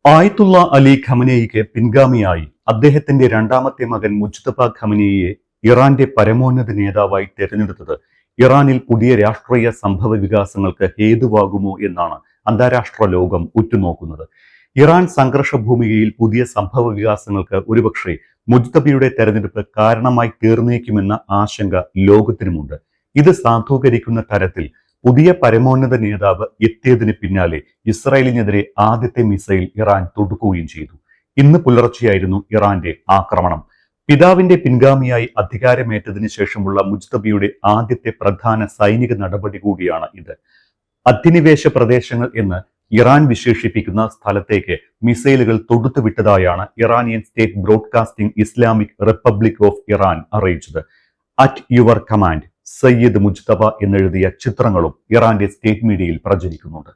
ആയത്തുള്ള അലി ഖമനേയിക്ക് പിൻഗാമിയായി അദ്ദേഹത്തിന്റെ രണ്ടാമത്തെ മകൻ മുജ്തബ ഖമനേയിയെ ഇറാന്റെ പരമോന്നത നേതാവായി തെരഞ്ഞെടുത്തത് ഇറാനിൽ പുതിയ രാഷ്ട്രീയ സംഭവ വികാസങ്ങൾക്ക് ഹേതുവാകുമോ എന്നാണ് അന്താരാഷ്ട്ര ലോകം ഉറ്റുനോക്കുന്നത്. ഇറാൻ സംഘർഷ ഭൂമികയിൽ പുതിയ സംഭവ വികാസങ്ങൾക്ക് ഒരുപക്ഷെ മുജ്തബയുടെ തെരഞ്ഞെടുപ്പ് കാരണമായി തീർന്നേക്കുമെന്ന ആശങ്ക ലോകത്തിനുമുണ്ട്. ഇത് സാധൂകരിക്കുന്ന തരത്തിൽ പുതിയ പരമോന്നത നേതാവ് എത്തിയതിന് പിന്നാലെ ഇസ്രായേലിനെതിരെ ആദ്യത്തെ മിസൈൽ ഇറാൻ തൊടുക്കുകയും ചെയ്തു. ഇന്ന് പുലർച്ചെയായിരുന്നു ഇറാന്റെ ആക്രമണം. പിതാവിന്റെ പിൻഗാമിയായി അധികാരമേറ്റതിനു ശേഷമുള്ള മുജ്തബയുടെ ആദ്യത്തെ പ്രധാന സൈനിക നടപടി കൂടിയാണ് ഇത്. അധിനിവേശ പ്രദേശങ്ങൾ എന്ന് ഇറാൻ വിശേഷിപ്പിക്കുന്ന സ്ഥലത്തേക്ക് മിസൈലുകൾ തൊടുത്തുവിട്ടതായാണ് Iranian state broadcasting Islamic republic of Iran അറിയിച്ചത്. At your command Sayyid Mujtaba എന്നെഴുതിയ ചിത്രങ്ങളും ഇറാന്റെ സ്റ്റേറ്റ് മീഡിയയിൽ പ്രചരിക്കുന്നുണ്ട്.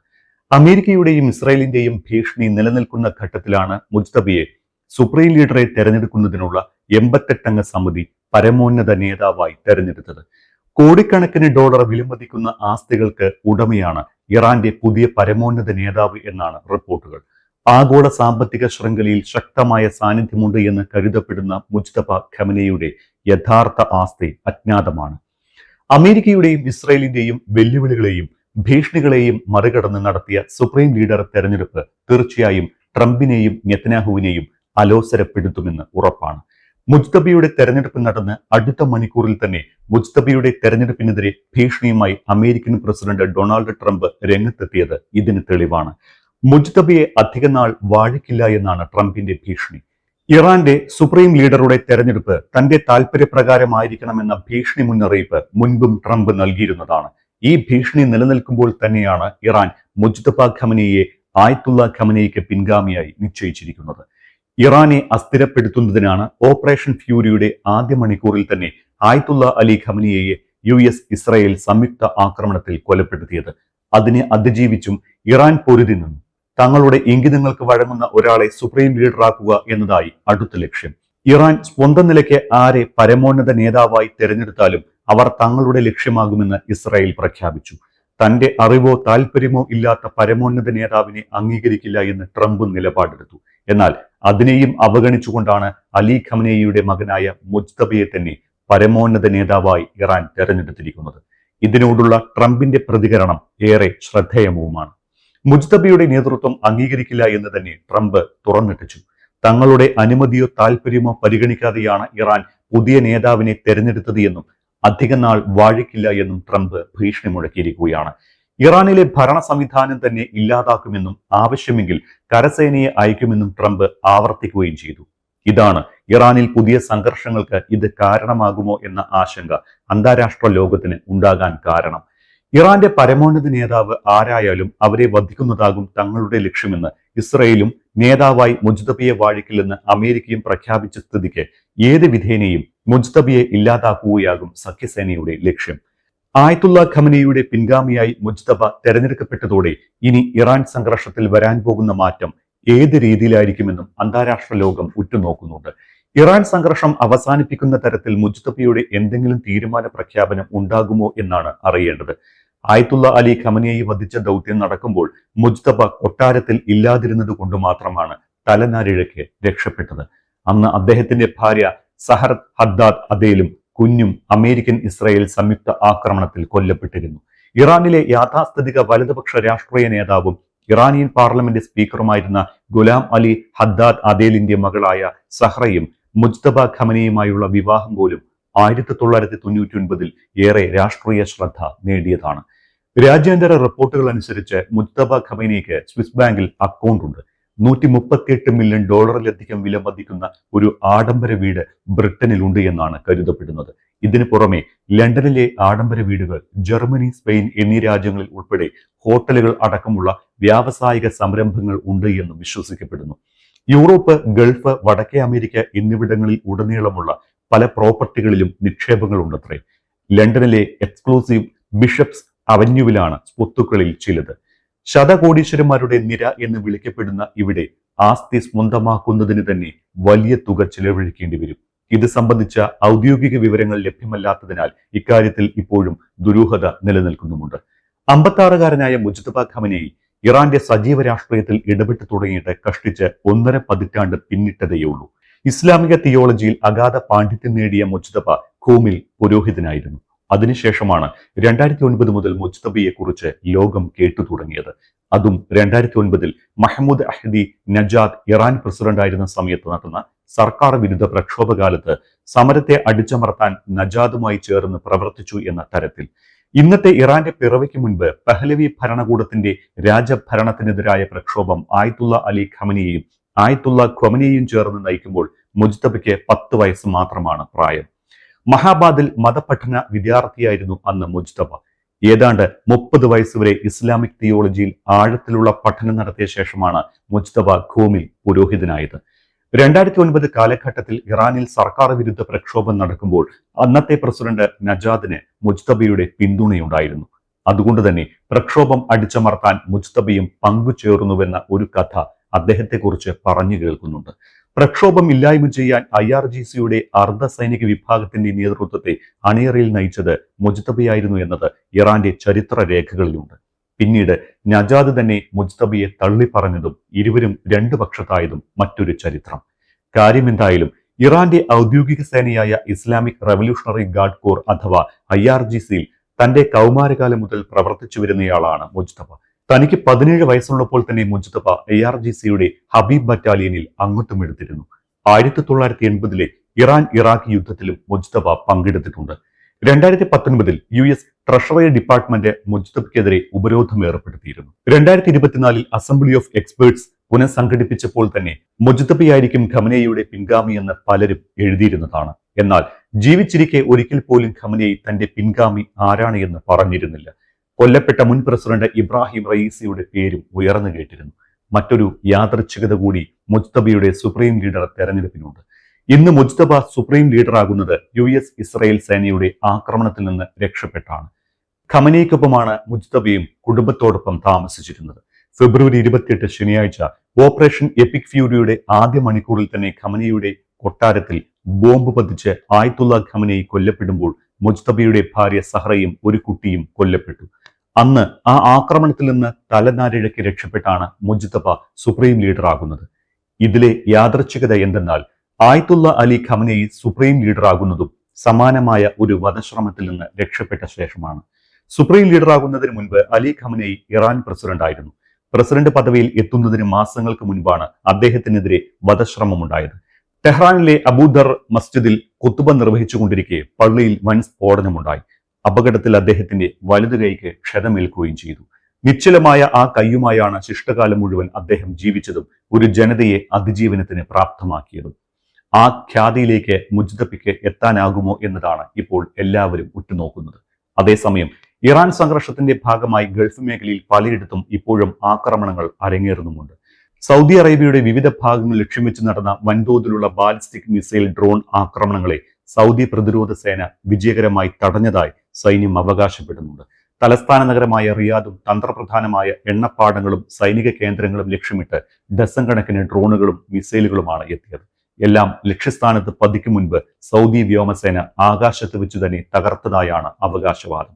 അമേരിക്കയുടെയും ഇസ്രായേലിന്റെയും ഭീഷണി നിലനിൽക്കുന്ന ഘട്ടത്തിലാണ് മുജ്തബയെ സുപ്രീം ലീഡറെ തെരഞ്ഞെടുക്കുന്നതിനുള്ള 88-അംഗ സമിതി പരമോന്നത നേതാവായി തെരഞ്ഞെടുത്തത്. കോടിക്കണക്കിന് ഡോളർ വിലമതിക്കുന്ന ആസ്തികൾക്ക് ഉടമയാണ് ഇറാന്റെ പുതിയ പരമോന്നത നേതാവ് എന്നാണ് റിപ്പോർട്ടുകൾ. ആഗോള സാമ്പത്തിക ശൃംഖലയിൽ ശക്തമായ സാന്നിധ്യമുണ്ട് എന്ന് കരുതപ്പെടുന്ന മുജ്തബ ഖമനേയിയുടെ യഥാർത്ഥ ആസ്തി അജ്ഞാതമാണ്. അമേരിക്കയുടെയും ഇസ്രായേലിന്റെയും വെല്ലുവിളികളെയും ഭീഷണികളെയും മറികടന്ന് നടത്തിയ സുപ്രീം ലീഡർ തെരഞ്ഞെടുപ്പ് തീർച്ചയായും ട്രംപിനെയും നെതന്യാഹുവിനെയും അലോസരപ്പെടുത്തുമെന്ന് ഉറപ്പാണ്. മുജ്തബയുടെ തെരഞ്ഞെടുപ്പ് നടന്ന് അടുത്ത മണിക്കൂറിൽ തന്നെ മുജ്തബയുടെ തെരഞ്ഞെടുപ്പിനെതിരെ ഭീഷണിയുമായി അമേരിക്കൻ പ്രസിഡന്റ് ഡൊണാൾഡ് ട്രംപ് രംഗത്തെത്തിയത് ഇതിന് തെളിവാണ്. മുജ്തബയെ അധികനാൾ വാഴിക്കില്ല എന്നാണ് ട്രംപിന്റെ ഭീഷണി. ഇറാന്റെ സുപ്രീം ലീഡറുടെ തെരഞ്ഞെടുപ്പ് തന്റെ താൽപര്യപ്രകാരമായിരിക്കണമെന്ന ഭീഷണി മുന്നറിയിപ്പ് മുൻപും ട്രംപ് നൽകിയിരുന്നതാണ്. ഈ ഭീഷണി നിലനിൽക്കുമ്പോൾ തന്നെയാണ് ഇറാൻ മുജ്തബ ഖമനേയിയെ ആയത്തുള്ള ഖമനേയിക്ക് പിൻഗാമിയായി നിശ്ചയിച്ചിരിക്കുന്നത്. ഇറാനെ അസ്ഥിരപ്പെടുത്തുന്നതിനാണ് ഓപ്പറേഷൻ ഫ്യൂരിയുടെ ആദ്യ മണിക്കൂറിൽ തന്നെ ആയത്തുള്ള അലി ഖമനേയിയെ ഇസ്രായേൽ സംയുക്ത ആക്രമണത്തിൽ കൊലപ്പെടുത്തിയത്. അതിനെ അതിജീവിച്ചും ഇറാൻ പൊരുതി നിന്നു. തങ്ങളുടെ ഇംഗിതങ്ങൾക്ക് വഴങ്ങുന്ന ഒരാളെ സുപ്രീം ലീഡറാക്കുക എന്നതായി അടുത്ത ലക്ഷ്യം. ഇറാൻ സ്വന്തം നിലയ്ക്ക് ആരെ പരമോന്നത നേതാവായി തെരഞ്ഞെടുത്താലും അവർ തങ്ങളുടെ ലക്ഷ്യമാകുമെന്ന് ഇസ്രായേൽ പ്രഖ്യാപിച്ചു. തന്റെ അറിവോ താല്പര്യമോ ഇല്ലാത്ത പരമോന്നത നേതാവിനെ അംഗീകരിക്കില്ല എന്ന് ട്രംപ് നിലപാടെടുത്തു. എന്നാൽ അതിനെയും അവഗണിച്ചുകൊണ്ടാണ് അലി ഖമനേയിയുടെ മകനായ മുജ്തബയെ തന്നെ പരമോന്നത നേതാവായി ഇറാൻ തെരഞ്ഞെടുത്തിരിക്കുന്നത്. ഇതിനോടുള്ള ട്രംപിന്റെ പ്രതികരണം ഏറെ ശ്രദ്ധേയവുമാണ്. മുജ്തബയുടെ നേതൃത്വം അംഗീകരിക്കില്ല എന്ന് തന്നെ ട്രംപ് തുറന്നിട്ടിച്ചു. തങ്ങളുടെ അനുമതിയോ താല്പര്യമോ പരിഗണിക്കാതെയാണ് ഇറാൻ പുതിയ നേതാവിനെ തെരഞ്ഞെടുത്തത് എന്നും അധികനാൾ വാഴിക്കില്ല എന്നും ട്രംപ് ഭീഷണി മുഴക്കിയിരിക്കുകയാണ്. ഇറാനിലെ ഭരണ സംവിധാനം തന്നെ ഇല്ലാതാക്കുമെന്നും ആവശ്യമെങ്കിൽ കരസേനയെ അയക്കുമെന്നും ട്രംപ് ആവർത്തിക്കുകയും ചെയ്തു. ഇതാണ് ഇറാനിൽ പുതിയ സംഘർഷങ്ങൾക്ക് ഇത് കാരണമാകുമോ എന്ന ആശങ്ക അന്താരാഷ്ട്ര ലോകത്തിന് ഉണ്ടാകാൻ കാരണം. ഇറാന്റെ പരമോന്നത നേതാവ് ആരായാലും അവരെ വധിക്കുന്നതാകും തങ്ങളുടെ ലക്ഷ്യമെന്ന് ഇസ്രയേലും നേതാവായി മുജ്തബയെ വാഴിക്കില്ലെന്ന് അമേരിക്കയും പ്രഖ്യാപിച്ച സ്ഥിതിക്ക് ഏത് വിധേനയും മുജ്തബയെ ഇല്ലാതാക്കുകയാകും സഖ്യസേനയുടെ ലക്ഷ്യം. ആയത്തുള്ള ഖമനേയിയുടെ പിൻഗാമിയായി മുജ്തബ തെരഞ്ഞെടുക്കപ്പെട്ടതോടെ ഇനി ഇറാൻ സംഘർഷത്തിൽ വരാൻ പോകുന്ന മാറ്റം ഏത് രീതിയിലായിരിക്കുമെന്നും അന്താരാഷ്ട്ര ലോകം ഉറ്റുനോക്കുന്നുണ്ട്. ഇറാൻ സംഘർഷം അവസാനിപ്പിക്കുന്ന തരത്തിൽ മുജ്തബയുടെ എന്തെങ്കിലും തീരുമാന പ്രഖ്യാപനം ഉണ്ടാകുമോ എന്നാണ് അറിയേണ്ടത്. ആയത്തുള്ള അലി ഖമനേയി വധിച്ച ദൗത്യം നടക്കുമ്പോൾ മുജ്തബ കൊട്ടാരത്തിൽ ഇല്ലാതിരുന്നത് കൊണ്ട് മാത്രമാണ് തലനാരിഴയ്ക്ക് രക്ഷപ്പെട്ടത്. അന്ന് അദ്ദേഹത്തിന്റെ ഭാര്യ സഹറത്ത് ഹദ്ദാദ് അദേലും കുഞ്ഞും അമേരിക്കൻ ഇസ്രായേൽ സംയുക്ത ആക്രമണത്തിൽ കൊല്ലപ്പെട്ടിരുന്നു. ഇറാനിലെ യാഥാസ്ഥിതിക വലതുപക്ഷ രാഷ്ട്രീയ നേതാവും ഇറാനിയൻ പാർലമെന്റ് സ്പീക്കറുമായിരുന്ന ഗുലാം അലി ഹദ്ദാദ് അദേലിന്റെ മകളായ സഹ്റയും മുജ്തബ ഖമനേയിയുമായുള്ള വിവാഹം പോലും 1999 ഏറെ രാഷ്ട്രീയ ശ്രദ്ധ നേടിയതാണ്. രാജ്യാന്തര റിപ്പോർട്ടുകൾ അനുസരിച്ച് മുജ്തബ ഖമനേയിക്ക് സ്വിസ് ബാങ്കിൽ അക്കൗണ്ട് ഉണ്ട്. $138 മില്യൺ വില മതിക്കുന്ന ഒരു ആഡംബര വീട് ബ്രിട്ടനിലുണ്ട് എന്നാണ് കരുതപ്പെടുന്നത്. ഇതിനു പുറമെ ലണ്ടനിലെ ആഡംബര വീടുകൾ, ജർമ്മനി, സ്പെയിൻ എന്നീ രാജ്യങ്ങളിൽ ഉൾപ്പെടെ ഹോട്ടലുകൾ അടക്കമുള്ള വ്യാവസായിക സംരംഭങ്ങൾ ഉണ്ട് എന്നും വിശ്വസിക്കപ്പെടുന്നു. യൂറോപ്പ്, ഗൾഫ്, വടക്കേ അമേരിക്ക എന്നിവിടങ്ങളിൽ ഉടനീളമുള്ള പല പ്രോപ്പർട്ടികളിലും നിക്ഷേപങ്ങളുണ്ടത്രേ. ലണ്ടനിലെ എക്സ്ക്ലൂസീവ് ബിഷപ്സ് അവന്യൂവിലാണ് സ്വത്തുക്കളിൽ ചിലത്. ശതകോടീശ്വരന്മാരുടെ നിര എന്ന് വിളിക്കപ്പെടുന്ന ഇവിടെ ആസ്തി സ്വന്തമാക്കുന്നതിന് തന്നെ വലിയ തുക ചിലവഴിക്കേണ്ടി വരും. ഇത് സംബന്ധിച്ച ഔദ്യോഗിക വിവരങ്ങൾ ലഭ്യമല്ലാത്തതിനാൽ ഇക്കാര്യത്തിൽ ഇപ്പോഴും ദുരൂഹത നിലനിൽക്കുന്നുമുണ്ട്. 56-കാരനായ മുജ്തബ ഖമനേയി ഇറാന്റെ സജീവ രാഷ്ട്രീയത്തിൽ ഇടപെട്ടു തുടങ്ങിയിട്ട് കഷ്ടിച്ച് 1.5 പതിറ്റാണ്ട് പിന്നിട്ടതേയുള്ളൂ. ഇസ്ലാമിക തിയോളജിയിൽ അഗാധ പാണ്ഡിത്യം നേടിയ മുജ്തബ ഖൂമിൽ പുരോഹിതനായിരുന്നു. അതിനുശേഷമാണ് 2009 മുതൽ മുജ്തബയെ കുറിച്ച് ലോകം കേട്ടു തുടങ്ങിയത്. അതും 2009 മഹ്മൂദ് അഹ്ദി നജാദ് ഇറാൻ പ്രസിഡന്റ് ആയിരുന്ന സമയത്ത് നടന്ന സർക്കാർ വിരുദ്ധ പ്രക്ഷോഭകാലത്ത് സമരത്തെ അടിച്ചമർത്താൻ നജാദുമായി ചേർന്ന് പ്രവർത്തിച്ചു എന്ന തരത്തിൽ. ഇന്നത്തെ ഇറാന്റെ പിറവിക്ക് മുൻപ് പഹ്ലവി ഭരണകൂടത്തിന്റെ രാജഭരണത്തിനെതിരായ പ്രക്ഷോഭം ആയത്തുള്ള അലി ഖമനിയെയും ആയത്തുള്ള ഖൊമനിയെയും ചേർന്ന് നയിക്കുമ്പോൾ മുജ്തബയ്ക്ക് 10 വയസ്സ് മാത്രമാണ് പ്രായം. മഹാബാദിൽ മതപഠന വിദ്യാർത്ഥിയായിരുന്നു അന്ന് മുജ്തബ. ഏതാണ്ട് 30 വയസ്സുവരെ ഇസ്ലാമിക് തിയോളജിയിൽ ആഴത്തിലുള്ള പഠനം നടത്തിയ ശേഷമാണ് മുജ്തബ ഖൂമിൽ പുരോഹിതനായത്. 2009 കാലഘട്ടത്തിൽ ഇറാനിൽ സർക്കാർ വിരുദ്ധ പ്രക്ഷോഭം നടക്കുമ്പോൾ അന്നത്തെ പ്രസിഡന്റ് നജാദിന് മുജ്തബയുടെ പിന്തുണയുണ്ടായിരുന്നു. അതുകൊണ്ട് തന്നെ പ്രക്ഷോഭം അടിച്ചമർത്താൻ മുജ്തബയും പങ്കുചേർന്നുവെന്ന ഒരു കഥ അദ്ദേഹത്തെക്കുറിച്ച് പറഞ്ഞു കേൾക്കുന്നുണ്ട്. പ്രക്ഷോഭം ഇല്ലായ്മ ചെയ്യാൻ IRGCയുടെ അർദ്ധ സൈനിക വിഭാഗത്തിന്റെ നേതൃത്വത്തെ അണിയറയിൽ നയിച്ചത് മുജ്തബയായിരുന്നു എന്നത് ഇറാന്റെ ചരിത്ര രേഖകളിലുണ്ട്. പിന്നീട് നജാദ് തന്നെ മുജ്തബയെ തള്ളിപ്പറഞ്ഞതും ഇരുവരും 2 പക്ഷത്തായതും മറ്റൊരു ചരിത്രം. കാര്യമെന്തായാലും ഇറാന്റെ ഔദ്യോഗിക സേനയായ ഇസ്ലാമിക് റവല്യൂഷണറി ഗാർഡ് കോർ അഥവാ IRGCയിൽ തന്റെ കൗമാരകാലം മുതൽ പ്രവർത്തിച്ചു വരുന്നയാളാണ് മുജ്തബ. തനിക്ക് 17 വയസ്സുള്ളപ്പോൾ തന്നെ മുജ്തബ IRGCയുടെ ഹബീബ് ബറ്റാലിയനിൽ അംഗത്വം എടുത്തിരുന്നു. 1980 ഇറാൻ ഇറാഖ് യുദ്ധത്തിലും മുജ്തബ പങ്കെടുത്തിട്ടുണ്ട്. 2019 US ട്രഷറി ഡിപ്പാർട്ട്മെന്റ് മുജ്തബയ്ക്കെതിരെ ഉപരോധം ഏർപ്പെടുത്തിയിരുന്നു. 2024 അസംബ്ലി ഓഫ് എക്സ്പേർട്സ് പുനഃസംഘടിപ്പിച്ചപ്പോൾ തന്നെ മുജ്തബയായിരിക്കും ഖമനേയിയുടെ പിൻഗാമിയെന്ന് പലരും എഴുതിയിരുന്നതാണ്. എന്നാൽ ജീവിച്ചിരിക്കെ ഒരിക്കൽ പോലും ഖമനേയി തന്റെ പിൻഗാമി ആരാണ് എന്ന് പറഞ്ഞിരുന്നില്ല. കൊല്ലപ്പെട്ട മുൻ പ്രസിഡന്റ് ഇബ്രാഹിം റയീസിയുടെ പേരും ഉയർന്നു കേട്ടിരുന്നു. മറ്റൊരു യാദൃച്ഛികത കൂടി മുജ്തബയുടെ സുപ്രീം ലീഡർ തെരഞ്ഞെടുപ്പിനുണ്ട്. ഇന്ന് മുജ്തബ സുപ്രീം ലീഡറാകുന്നത് US ഇസ്രായേൽ സേനയുടെ ആക്രമണത്തിൽ നിന്ന് രക്ഷപ്പെട്ടാണ്. ഖമനേയ്ക്കൊപ്പമാണ് മുജ്തബയും കുടുംബത്തോടൊപ്പം താമസിച്ചിരുന്നത്. ഫെബ്രുവരി 28 ശനിയാഴ്ച ഓപ്പറേഷൻ എപ്പിക് ഫ്യൂരിയുടെ ആദ്യ മണിക്കൂറിൽ തന്നെ ഖമനേയിയുടെ കൊട്ടാരത്തിൽ ബോംബ് പതിച്ച് ആയത്തുള്ള ഖമനേയി കൊല്ലപ്പെടുമ്പോൾ മുജ്തബയുടെ ഭാര്യ സഹറയും ഒരു കുട്ടിയും കൊല്ലപ്പെട്ടു. അന്ന് ആ ആക്രമണത്തിൽ നിന്ന് തലനാരിഴയ്ക്ക് രക്ഷപ്പെട്ടാണ് മുജ്തബ സുപ്രീം ലീഡറാകുന്നത്. ഇതിലെ യാദൃച്ഛികത എന്തെന്നാൽ ആയത്തുള്ള അലി ഖമനേയി സുപ്രീം ലീഡറാകുന്നതും സമാനമായ ഒരു വധശ്രമത്തിൽ നിന്ന് രക്ഷപ്പെട്ട ശേഷമാണ്. സുപ്രീം ലീഡറാകുന്നതിന് മുൻപ് അലി ഖമനേയി ഇറാൻ പ്രസിഡന്റ് ആയിരുന്നു. പ്രസിഡന്റ് പദവിയിൽ എത്തുന്നതിന് മാസങ്ങൾക്ക് മുൻപാണ് അദ്ദേഹത്തിനെതിരെ വധശ്രമമുണ്ടായത്. ടെഹ്റാനിലെ അബൂദർ മസ്ജിദിൽ ഖുത്ബ നിർവഹിച്ചുകൊണ്ടിരിക്കെ പള്ളിയിൽ വൻ സ്ഫോടനമുണ്ടായി. അപകടത്തിൽ അദ്ദേഹത്തിന്റെ വലതു കൈക്ക് ക്ഷതമേൽക്കുകയും ചെയ്തു. നിശ്ചലമായ ആ കൈയുമായാണ് ശിഷ്ടകാലം മുഴുവൻ അദ്ദേഹം ജീവിച്ചതും ഒരു ജനതയെ അതിജീവനത്തിന് പ്രാപ്തമാക്കിയതും. ആ ഖ്യാതിയിലേക്ക് മുജ്തബയ്ക്ക് എത്താനാകുമോ എന്നതാണ് ഇപ്പോൾ എല്ലാവരും ഉറ്റുനോക്കുന്നത്. അതേസമയം ഇറാൻ സംഘർഷത്തിന്റെ ഭാഗമായി ഗൾഫ് മേഖലയിൽ പലയിടത്തും ഇപ്പോഴും ആക്രമണങ്ങൾ അരങ്ങേറുന്നുമുണ്ട്. സൗദി അറേബ്യയുടെ വിവിധ ഭാഗങ്ങൾ ലക്ഷ്യം വെച്ച് നടന്ന വൻതോതിലുള്ള ബാലിസ്റ്റിക് മിസൈൽ ഡ്രോൺ ആക്രമണങ്ങളെ സൗദി പ്രതിരോധ സേന വിജയകരമായി തടഞ്ഞതായി സൈന്യം അവകാശപ്പെടുന്നുണ്ട്. തലസ്ഥാന നഗരമായ റിയാദും തന്ത്രപ്രധാനമായ എണ്ണപ്പാടങ്ങളും സൈനിക കേന്ദ്രങ്ങളും ലക്ഷ്യമിട്ട് ഡസൻ കണക്കിന് ഡ്രോണുകളും മിസൈലുകളുമാണ് എത്തിയത്. എല്ലാം ലക്ഷ്യസ്ഥാനത്ത് പതിക്കും മുൻപ് സൗദി വ്യോമസേന ആകാശത്ത് വെച്ച് തന്നെ തകർത്തതായാണ് അവകാശവാദം.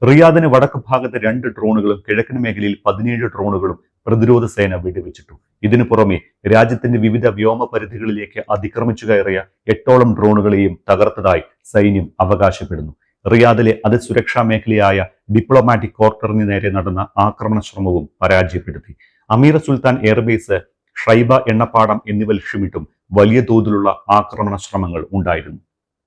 റിയാദിന് വടക്ക് ഭാഗത്ത് 2 ഡ്രോണുകളും കിഴക്കൻ മേഖലയിൽ 17 ഡ്രോണുകളും പ്രതിരോധ സേന വെടിവെച്ചിട്ടു. ഇതിനു പുറമെ രാജ്യത്തിന്റെ വിവിധ വ്യോമ പരിധികളിലേക്ക് അതിക്രമിച്ചു കയറിയ 8ഓളം ഡ്രോണുകളെയും തകർത്തതായി സൈന്യം അവകാശപ്പെടുന്നു. റിയാദിലെ അതിസുരക്ഷാ മേഖലയായ ഡിപ്ലോമാറ്റിക് ക്വാർട്ടറിന് നേരെ നടന്ന ആക്രമണ ശ്രമവും പരാജയപ്പെടുത്തി. അമീർ സുൽത്താൻ എയർബേസ്, ഷൈബ എണ്ണപ്പാടം എന്നിവ ലക്ഷ്യമിട്ടും വലിയ തോതിലുള്ള ആക്രമണ ശ്രമങ്ങൾ ഉണ്ടായിരുന്നു.